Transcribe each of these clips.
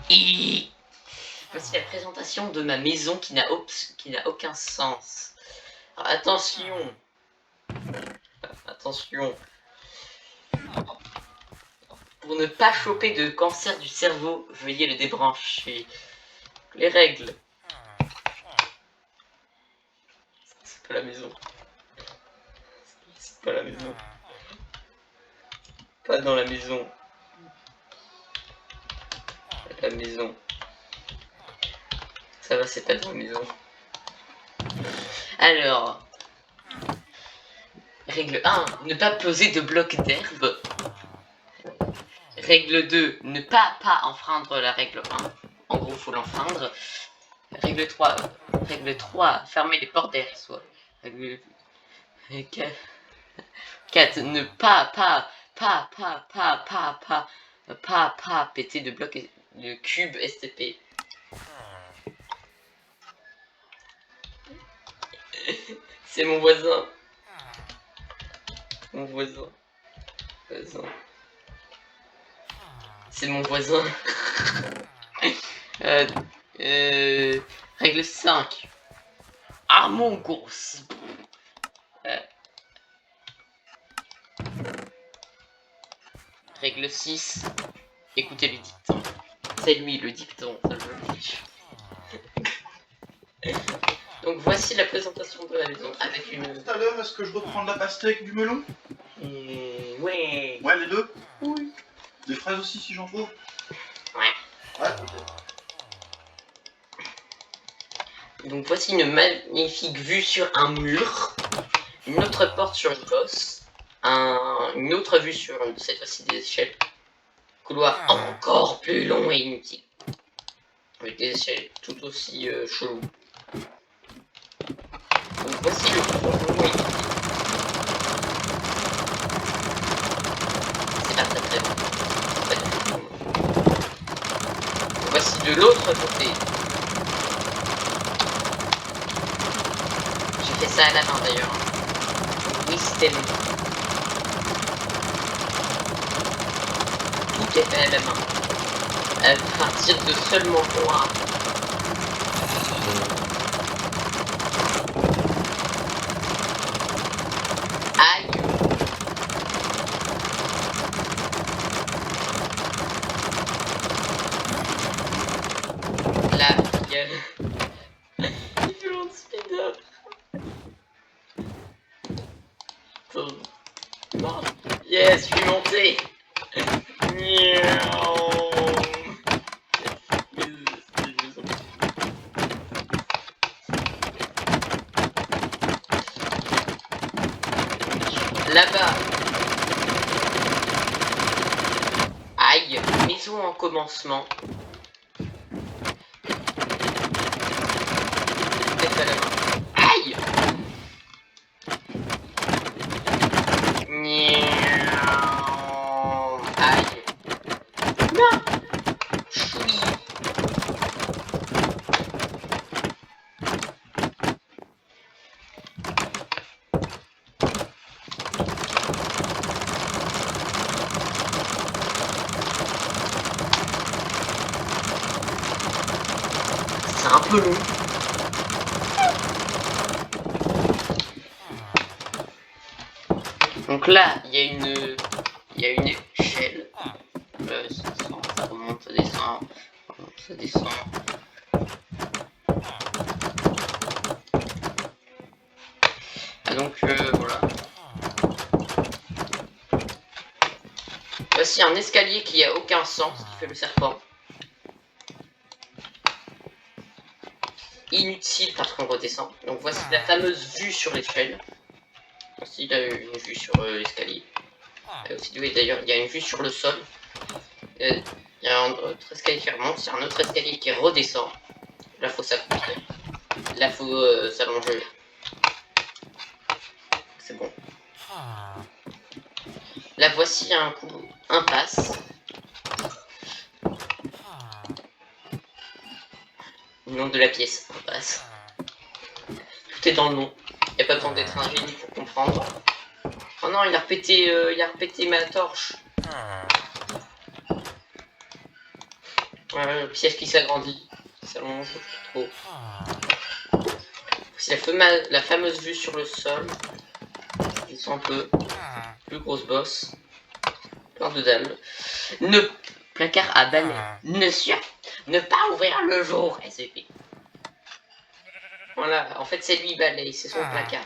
Voici la présentation de ma maison qui n'a aucun sens. Alors, attention. Attention. Pour ne pas choper de cancer du cerveau, veuillez le débrancher. Les règles. C'est pas la maison. C'est pas la maison. Pas dans la maison. La maison. Ça va, c'est pas dans la maison. Alors. Règle 1. Ne pas poser de blocs d'herbe. Règle 2. Ne pas enfreindre la règle 1. En gros, faut l'enfreindre. Règle 3. Fermer les portes derrière soi. Règle 4. Ne pas péter de blocs de cubes STP. C'est mon voisin. Mon voisin. C'est mon voisin. Règle 5. Among Us. Règle 6. Écoutez le dicton. C'est lui le dicton. Donc voici la présentation de la maison avec une... Tout à l'heure, est-ce que je reprends de la pastèque, du melon? Ouais. Ouais, les deux? Oui. Des fraises aussi si j'en trouve? Ouais. Ouais, peut-être. Donc voici une magnifique vue sur un mur, une autre porte sur une fosse, une autre vue sur cette fois-ci des échelles, couloir encore plus long et inutile, avec des échelles tout aussi chelou. Donc voici le couloir long et inutile. C'est pas très bon. C'est pas du tout bon. Voici de l'autre côté. J'ai fait ça à la main d'ailleurs. Oui, c'était long. Tout est fait à la main. À partir de seulement moi. Aïe. La gueule. Il fait mon speed up. Non. Yes, je suis monté. Là-bas. Aïe, maison en commencement. Aïe. Aïe. Non. Choui. C'est un peu long. Donc là, il y a une échelle. Ça remonte, ça descend. Ça descend. Et donc voilà. Voici un escalier qui a aucun sens, qui fait le serpent. Inutile parce qu'on redescend. Donc voici la fameuse vue sur l'échelle. Voici il a une vue sur l'escalier. D'ailleurs, il y a une vue sur le sol. Il y a un autre escalier qui remonte, c'est un autre escalier qui redescend. Là, faut s'accrocher. Là, faut s'allonger. C'est bon. Là, voici un coup impasse. Le nom de la pièce, impasse. Tout est dans le nom. Il n'y a pas besoin d'être un génie pour comprendre. Oh non, il a repété ma torche. Le piège qui s'agrandit, qui s'allonge trop. C'est la fameuse vue sur le sol. Ils sont un peu plus grosse boss. Plein de dames. Ne placard à balai. Ne pas ouvrir le jour. SVP. Voilà, en fait c'est lui balai, c'est son placard.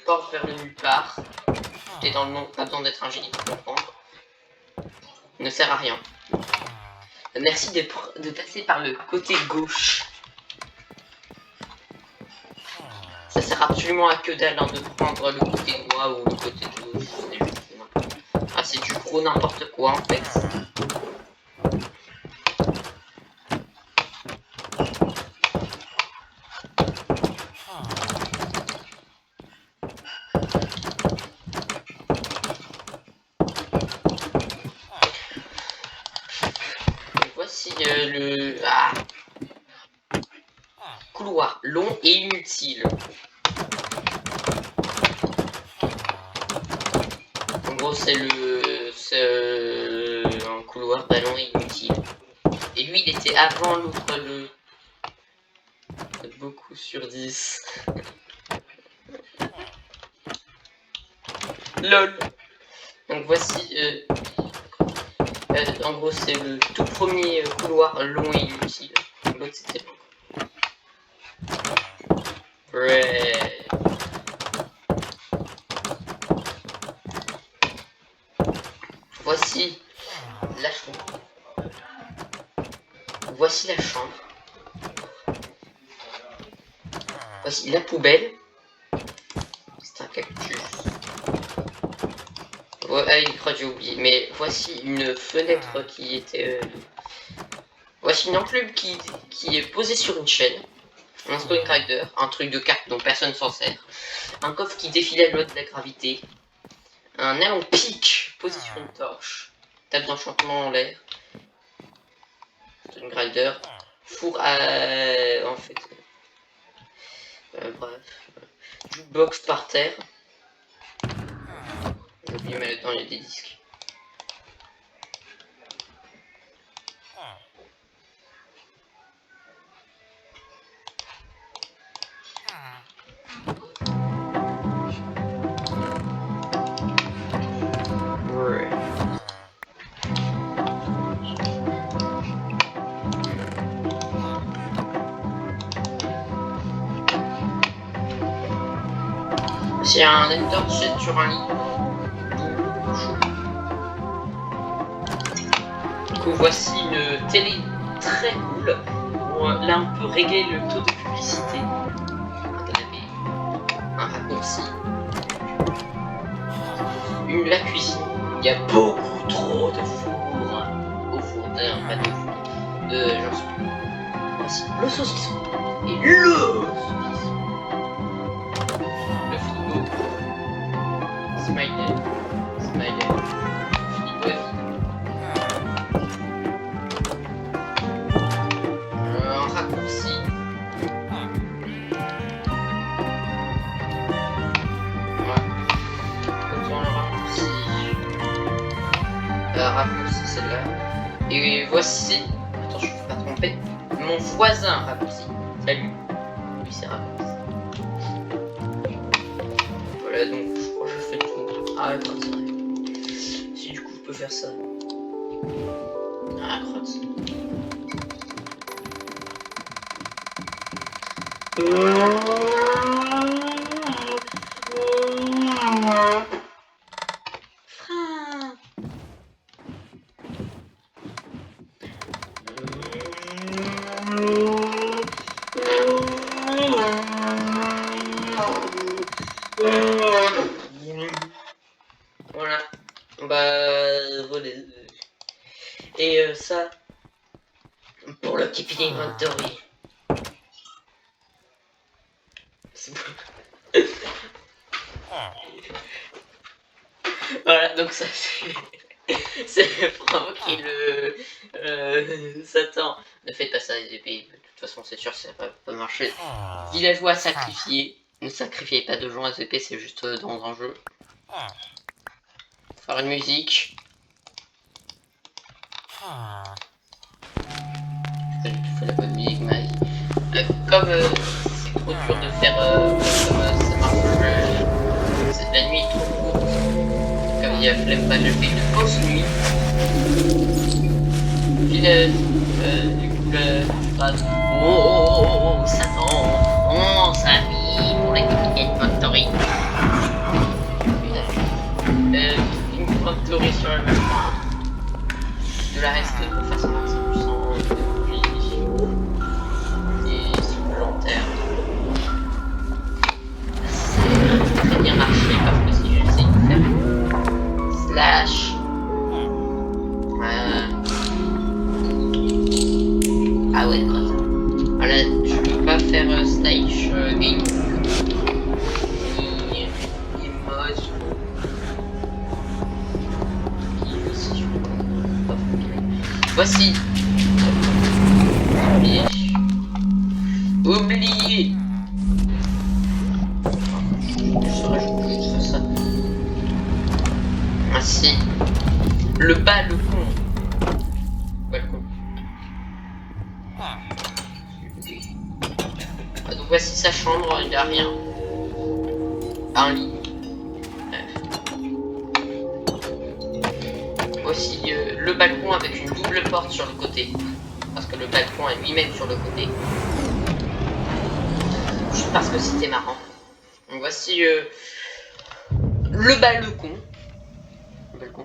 Porte vers le nulle part. T'es dans le nom, pas besoin d'être un génie pour comprendre. Ne sert à rien. Merci de passer par le côté gauche. Ça sert absolument à que dalle hein, de prendre le côté droit ou le côté gauche. Ah, c'est du gros n'importe quoi en fait. Donc, voici le couloir long et inutile. En gros, c'est un couloir ballon inutile. Et lui, il était avant l'autre, beaucoup sur 10. LOL. Donc voici, en gros, c'est le tout premier couloir long et inutile. L'autre, c'était pas. Ouais. Voici la chambre. Voici la chambre. Voici la poubelle. C'est un cactus. Ouais, ah, il croit que j'ai oublié. Mais voici une fenêtre qui était... Voici une enclume qui est posée sur une chaîne. Un Stone Rider, un truc de carte dont personne s'en sert. Un coffre qui défile à la loi de la gravité. Un air en pique posé sur une torche. Table d'enchantement en l'air. Stone Rider. Four à... en fait... bref. Jukebox par terre. J'ai oublié mais là-dedans il y a des disques. Ouais. C'est un ender jet sur un lit. Du coup, voici une télé très cool. Où, là, on peut régler le taux de publicité. Un raccourci. La cuisine. Il y a beaucoup trop de fours. Au four, d'ailleurs, pas de four. J'en sais plus. Voici le saucisson. Et le saucisson. Le frigo. Smiley. Smiley. Frigo vide. Un raccourci. Raccourci celle-là. Et voici, attention je ne peux pas tromper, mon voisin raccourci. Salut. Lui c'est raccourci. Voilà donc je crois que je fais tout. Ah crotte. Si du coup je peux faire ça. Ah crotte. Voilà. Bah voilà. Et ça pour le keeping inventory. C'est bon. Voilà donc ça c'est provoquer le Satan. Ne faites pas ça les épées. De toute façon c'est sûr ça va pas marcher. Villageois sacrifiés. Ne sacrifiez pas de gens à épées, c'est juste dans un jeu. Faire une musique. J'ai pas du tout fait la bonne musique, mais comme c'est trop dur de faire comme ça marche, la nuit est trop courte. Comme il y a flemme pas, je fais une fausse nuit. Puis du coup oh, Satan, on s'habille pour les Weekend Factory. Une factory sur le même point. De la reste de façon assez puissante et sur le long terme. C'est très bien marché parce que si j'essaie de faire slash ah ouais quoi. Voilà, je peux pas faire slash game ni mode. Voici. Oublié. Je fais ça. Ainsi. Le balcon. Balcon. Donc voici sa chambre, il n'y a rien. Un lit. Voici le balcon avec une double porte sur le côté. Parce que le balcon est lui-même sur le côté. Juste parce que c'était marrant. Donc voici le balcon. Le balcon.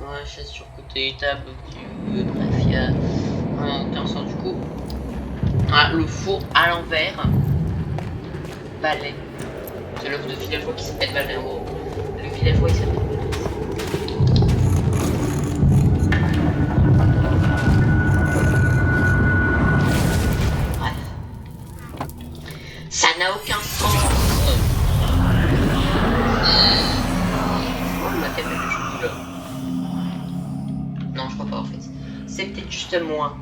Ouais, chaise sur le côté, table, bref, il y a un sens du coup. Ah, le four à l'envers. Balai. C'est l'œuf de villageois qui s'appelle balai en gros. Le villageois il s'appelle. Bref. Ça n'a aucun sens. Ma tête elle est là. Non, je crois pas en fait. C'est peut-être juste moi.